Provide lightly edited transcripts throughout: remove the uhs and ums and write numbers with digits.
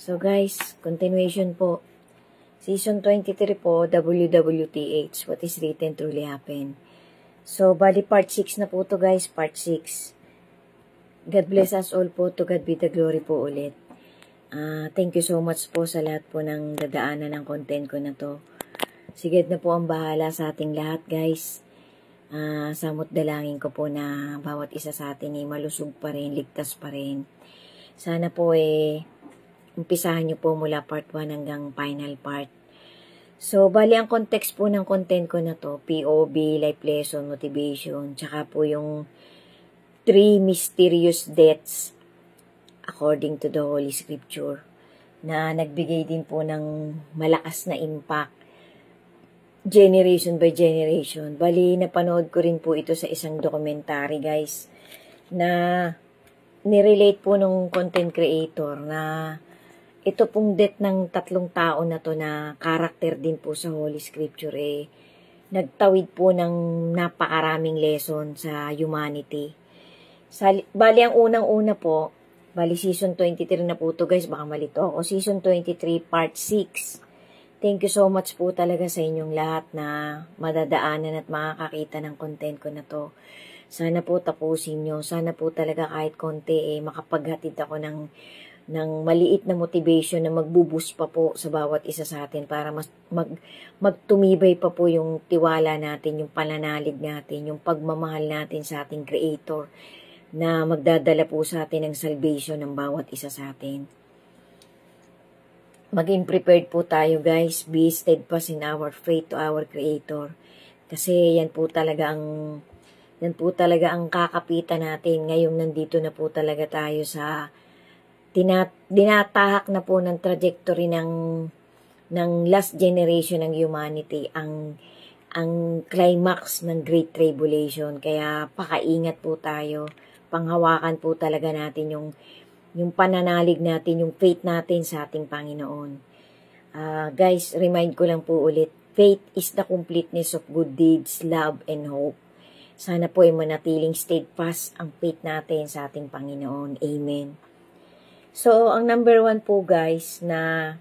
So guys, continuation po. Season 23 po, WWTH, What is Written Truly Happened. So, bali part 6 na po to guys, part 6. God bless us all po, to God be the glory po ulit. Thank you so much po sa lahat po ng dadaanan ng content ko na to. Sigad na po ang bahala sa ating lahat guys. Samot dalangin ko po na bawat isa sa atin ay malusog pa rin, ligtas pa rin. Sana po umpisahan nyo po mula part 1 hanggang final part. So, bali ang context po ng content ko na to, POV, life lesson, motivation, tsaka po yung 3 mysterious deaths according to the Holy Scripture na nagbigay din po ng malakas na impact generation by generation. Bali, napanood ko rin po ito sa isang documentary guys na nirelate po nung content creator na ito pong death ng 3 tao na to na karakter din po sa Holy Scripture nagtawid po ng napakaraming lesson sa humanity. Bali ang unang-una po, bali season 23 na po to guys, baka malito ako. Season 23 part 6. Thank you so much po talaga sa inyong lahat na madadaanan at makakakita ng content ko na to. Sana po tapusin nyo. Sana po talaga kahit konti makapaghatid ako ng maliit na motivation na magbuboost pa po sa bawat isa sa atin para magtumibay pa po yung tiwala natin, yung pananalig natin, yung pagmamahal natin sa ating Creator na magdadala po sa atin ng salvation ng bawat isa sa atin. Maging prepared po tayo guys, be steadfast in our faith to our Creator. Kasi yan po talaga ang kakapitan natin ngayong nandito na po talaga tayo sa dinatahak na po ng trajectory ng last generation ng humanity, ang climax ng Great Tribulation. Kaya pakaingat po tayo, panghawakan po talaga natin yung pananalig natin, yung faith natin sa ating Panginoon. Guys, remind ko lang po ulit, faith is the completeness of good deeds, love, and hope. Sana po ay manatiling steadfast ang faith natin sa ating Panginoon. Amen. So, ang number 1 po guys na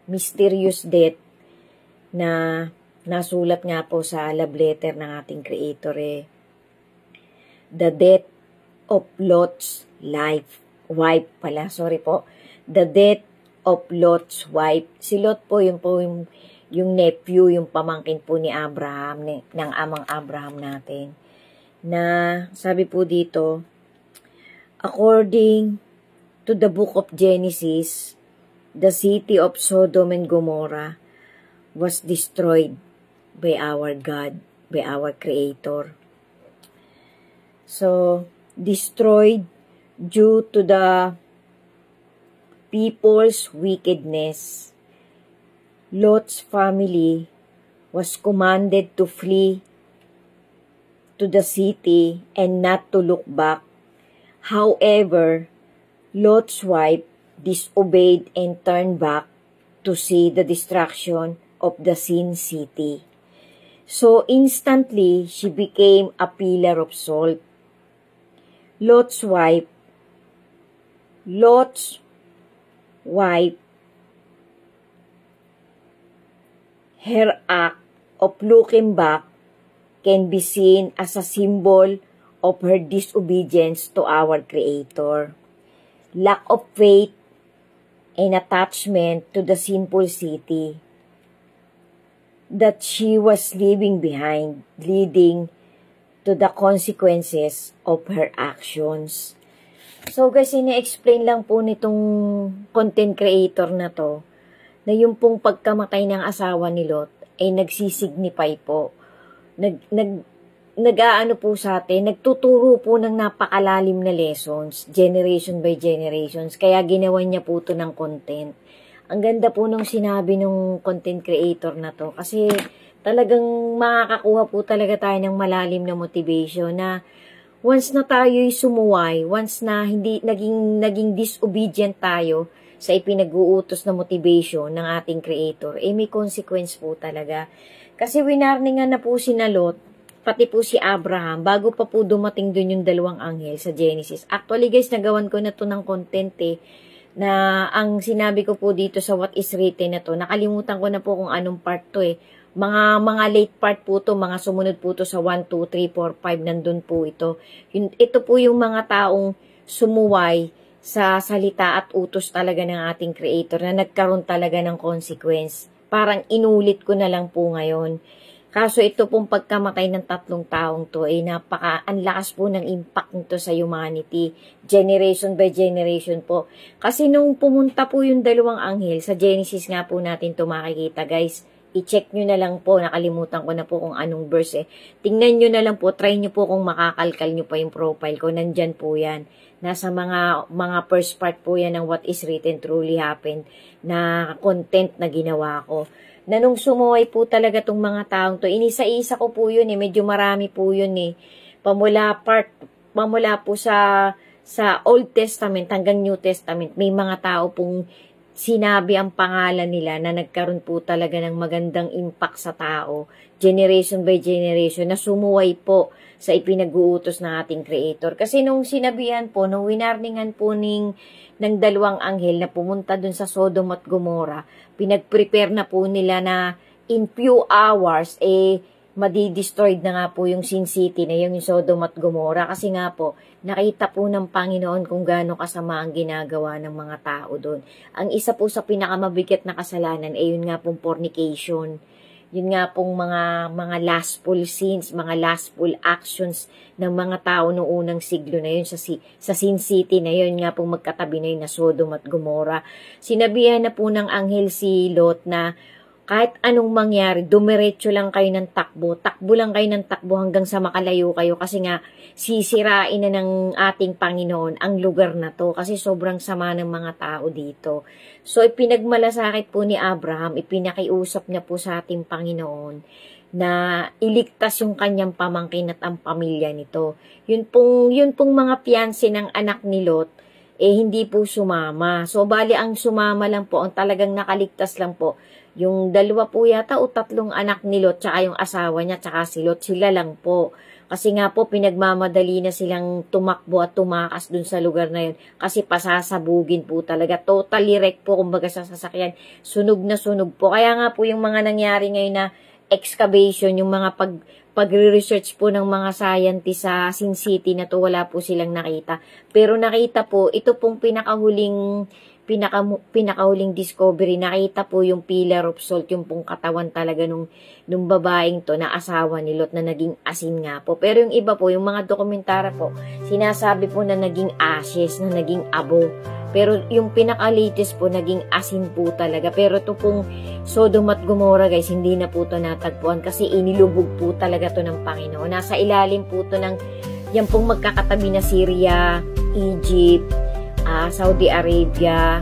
mysterious death na nasulat nga po sa love letter ng ating Creator the death of Lot's wife pala, sorry po. The death of Lot's wife. Si Lot po yung nephew, yung pamangkin po ni Abraham, ng amang Abraham natin. Na sabi po dito, according to the book of Genesis, the city of Sodom and Gomorrah was destroyed by our God, by our Creator. So, destroyed due to the people's wickedness. Lot's family was commanded to flee to the city and not to look back. However, Lot's wife disobeyed and turned back to see the destruction of the sin city. So instantly, she became a pillar of salt. Lot's wife, her act of looking back can be seen as a symbol of her disobedience to our Creator. Lack of faith and attachment to the sinful city that she was leaving behind, leading to the consequences of her actions. So guys, ina-explain lang po nitong content creator na to, na yung pong pagkamatay ng asawa ni Lot ay nagsisignify po, nag-aano po sa atin, nagtuturo po ng napakalalim na lessons, generation by generations. Kaya ginawa niya po ito ng content. Ang ganda po nung sinabi nung content creator na to. Kasi talagang makakakuha po talaga tayo ng malalim na motivation na once na tayo'y sumuway, once na hindi naging disobedient tayo sa ipinag-uutos na motivation ng ating Creator, may consequence po talaga. Kasi winarningan na po si Lot, pati po si Abraham, bago pa po dumating dun yung 2 anghel sa Genesis. Actually guys, nagawan ko na to ng content na ang sinabi ko po dito sa what is written na to, nakalimutan ko na po kung anong part to eh. Mga late part po to, mga sumunod po to sa 1, 2, 3, 4, 5, nandun po ito. Ito po yung mga taong sumuway sa salita at utos talaga ng ating Creator na nagkaroon talaga ng consequence. Parang inulit ko na lang po ngayon. Kaso ito pong pagkamatay ng 3 taong to ay ang lakas po ng impact nito sa humanity. Generation by generation po. Kasi nung pumunta po yung 2 anghel, sa Genesis nga po natin ito makikita guys. I-check nyo na lang po, nakalimutan ko na po kung anong verse eh. Tingnan nyo na lang po, try nyo po kung makakalkal nyo pa yung profile ko. Nandyan po yan. Nasa mga first part po yan ng what is written truly happened na content na ginawa ko. Na nung sumuway po talaga tong mga taong to, inisa-isa ko po yun eh, medyo marami po yun eh. Pamula po sa Old Testament hanggang New Testament, may mga tao pong sinabi ang pangalan nila na nagkaroon po talaga ng magandang impact sa tao, generation by generation, na sumuway po sa ipinag-uutos ng ating Creator. Kasi nung sinabihan po, nung winarningan po ng 2 anghel na pumunta dun sa Sodom at Gomorrah, pinag-prepare na po nila na in few hours, madi-destroyed na nga po yung Sin City na yung Sodom at Gomorrah. Kasi nga po, nakita po ng Panginoon kung gaano kasama ang ginagawa ng mga tao doon. Ang isa po sa pinakamabigat na kasalanan ay yun nga pong fornication. Yun nga pong mga lustful sins, mga lustful actions ng mga tao noong unang siglo na yun sa Sin City na yun nga pong magkatabi na yun na Sodom at Gomorrah. Sinabihan na po ng anghel si Lot na kahit anong mangyari, dumiretso lang kayo ng takbo. Takbo lang kayo ng takbo hanggang sa makalayo kayo kasi nga sisirain na ng ating Panginoon ang lugar na to kasi sobrang sama ng mga tao dito. So ipinagmalasakit po ni Abraham, ipinakiusap niya po sa ating Panginoon na iligtas yung kanyang pamangkin at ang pamilya nito. Yun pong mga piyanse ng anak ni Lot, hindi po sumama. So bali ang sumama lang po, ang talagang nakaligtas lang po, yung 2 po yata o 3 anak ni Lot, tsaka yung asawa niya, tsaka si Lot, sila lang po. Kasi nga po, pinagmamadali na silang tumakbo at tumakas dun sa lugar na yun. Kasi pasasabugin po talaga. Totally wreck po, kumbaga sa sasakyan. Sunog na sunog po. Kaya nga po yung mga nangyari ngayon na excavation, yung mga pagre-research po ng mga scientists sa Sin City na to, wala po silang nakita. Pero nakita po, ito pong pinakahuling discovery, nakita po yung pillar of salt, yung pong katawan talaga nung babaeng to na asawa ni Lot na naging asin nga po. Pero yung iba po, yung mga dokumentara po, sinasabi po na naging ashes, na naging abo. Pero yung pinaka-latest po, naging asin po talaga. Pero ito pong Sodom at Gomorrah guys, hindi na po ito natagpuan kasi inilubog po talaga to ng Panginoon. Nasa ilalim po ito ng, yan pong magkakatabi na Syria, Egypt, Saudi Arabia,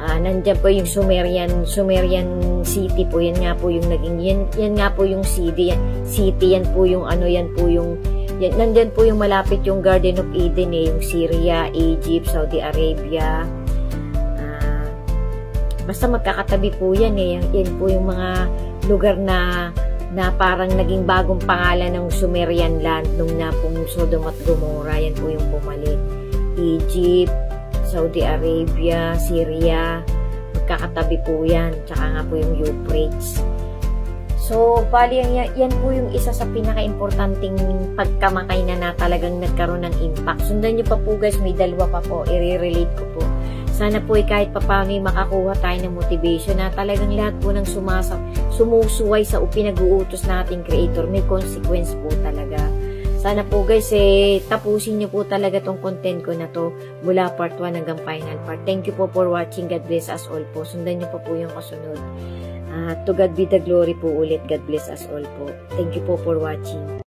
nandiyan po yung Sumerian City po, yan nga po yung naging, yan nga po yung city, yan po yung nandiyan po yung malapit yung Garden of Eden yung Syria, Egypt, Saudi Arabia, basta magkakatabi po yan yan po yung mga lugar na parang naging bagong pangalan ng Sumerian land nung na pong Sodom at Gomorrah, yan po yung bumalik. Egypt, Saudi Arabia, Syria, magkakatabi po yan. Tsaka nga po yung Euphrates. So, bali yan po yung isa sa pinaka-importanting pagkamatay na talagang nagkaroon ng impact. Sundan nyo pa po guys, may 2 pa po, i-relate ko po. Sana po kahit papaano makakuha tayo ng motivation na talagang lahat po ng sumusuway sa pinag-uutos nating Creator, may consequence po talaga. Sana po guys, tapusin nyo po talaga tong content ko na to mula part 1 hanggang final part. Thank you po for watching. God bless us all po. Sundan nyo pa po yung kasunod. To God be the glory po ulit. God bless us all po. Thank you po for watching.